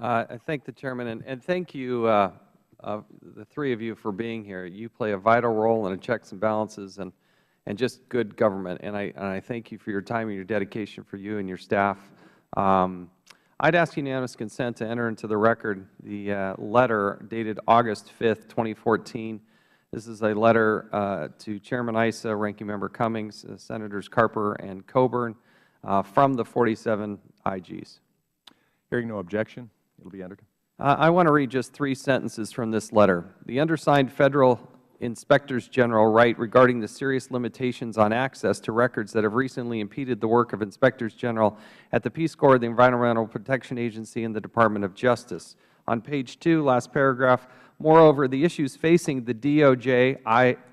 I thank the Chairman, and thank you, the three of you, for being here. You play a vital role in the checks and balances and just good government, and I thank you for your time and your dedication for you and your staff. I'd ask unanimous consent to enter into the record the letter dated August 5th, 2014. This is a letter to Chairman Issa, Ranking Member Cummings, Senators Carper and Coburn from the 47 IGs. Hearing no objection, it will be entered. I want to read just 3 sentences from this letter. The undersigned Federal Inspectors General write regarding the serious limitations on access to records that have recently impeded the work of Inspectors General at the Peace Corps, the Environmental Protection Agency, and the Department of Justice. On page 2, last paragraph, moreover, the issues facing the DOJ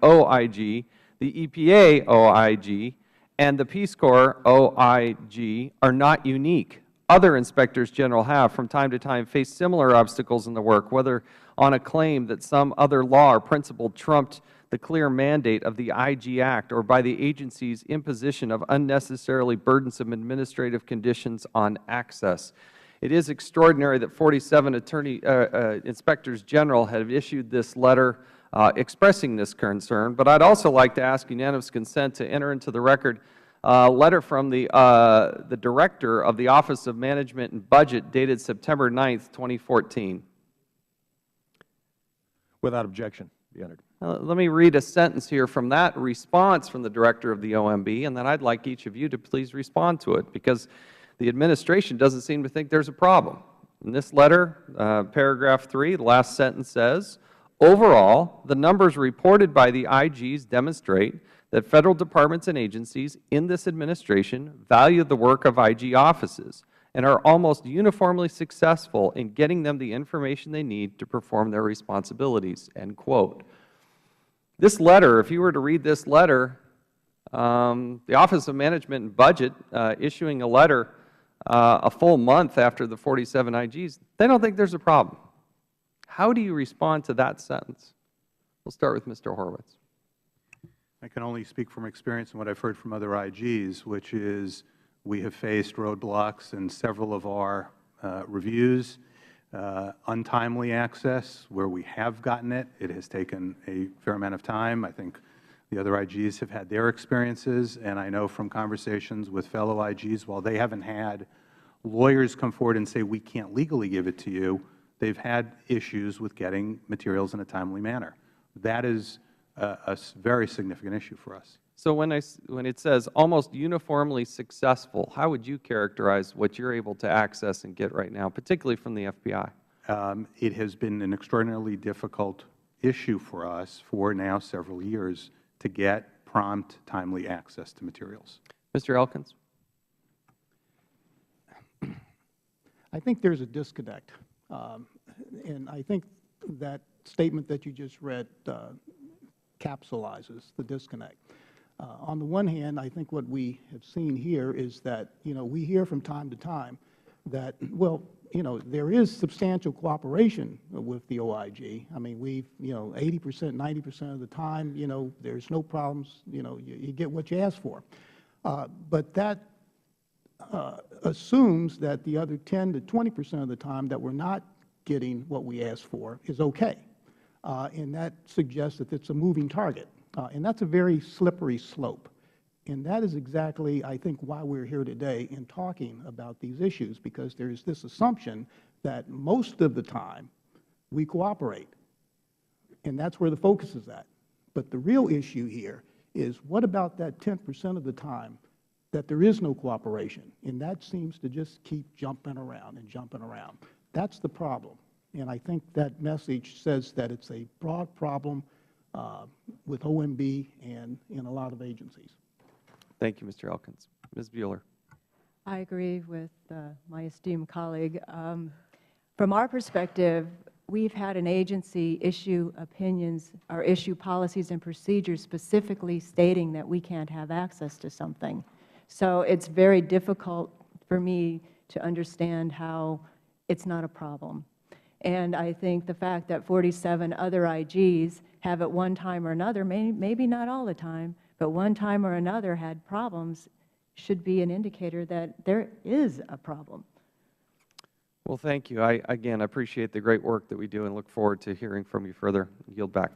OIG, the EPA OIG, and the Peace Corps OIG are not unique. Other Inspectors General have, from time to time, faced similar obstacles in the work, whether on a claim that some other law or principle trumped the clear mandate of the IG Act or by the agency's imposition of unnecessarily burdensome administrative conditions on access. It is extraordinary that 47 Inspectors General have issued this letter expressing this concern, but I'd also like to ask unanimous consent to enter into the record a letter from the Director of the Office of Management and Budget dated September 9th, 2014. Without objection, be entered. Let me read a sentence here from that response from the Director of the OMB, and then I'd like each of you to please respond to it, because the Administration doesn't seem to think there's a problem. In this letter, paragraph 3, the last sentence says, overall, the numbers reported by the IGs demonstrate that Federal departments and agencies in this Administration value the work of IG offices and are almost uniformly successful in getting them the information they need to perform their responsibilities, end quote. This letter, if you were to read this letter, the Office of Management and Budget issuing a letter a full month after the 47 IGs, they don't think there's a problem. How do you respond to that sentence? We'll start with Mr. Horwitz. I can only speak from experience and what I've heard from other IGs, which is we have faced roadblocks in several of our reviews, untimely access, where we have gotten it. It has taken a fair amount of time. I think the other IGs have had their experiences, and I know from conversations with fellow IGs, while they haven't had lawyers come forward and say, we can't legally give it to you, they've had issues with getting materials in a timely manner. That is a very significant issue for us. So when it says almost uniformly successful, how would you characterize what you're able to access and get right now, particularly from the FBI? It has been an extraordinarily difficult issue for us for now several years to get prompt, timely access to materials. Mr. Elkins? I think there's a disconnect, and I think that statement that you just read capsulizes the disconnect. On the one hand, I think what we have seen here is that, we hear from time to time that, well, there is substantial cooperation with the OIG. I mean, we've, 80%, 90% of the time, there's no problems, you get what you ask for. But that assumes that the other 10 to 20% of the time that we're not getting what we asked for is okay. And that suggests that it's a moving target. And that's a very slippery slope. And that is exactly, I think, why we're here today in talking about these issues, because there's this assumption that most of the time we cooperate. And that's where the focus is at. But the real issue here is, what about that 10% of the time that there is no cooperation? And that seems to just keep jumping around and jumping around. That's the problem. And I think that message says that it's a broad problem with OMB and in a lot of agencies. Thank you, Mr. Elkins. Ms. Buehler. I agree with my esteemed colleague. From our perspective, we've had an agency issue opinions or issue policies and procedures specifically stating that we can't have access to something. So it's very difficult for me to understand how it's not a problem. And I think the fact that 47 other IGs have at one time or another, maybe not all the time, but one time or another had problems, should be an indicator that there is a problem. Well, thank you. I, again, appreciate the great work that we do and look forward to hearing from you further. Yield back.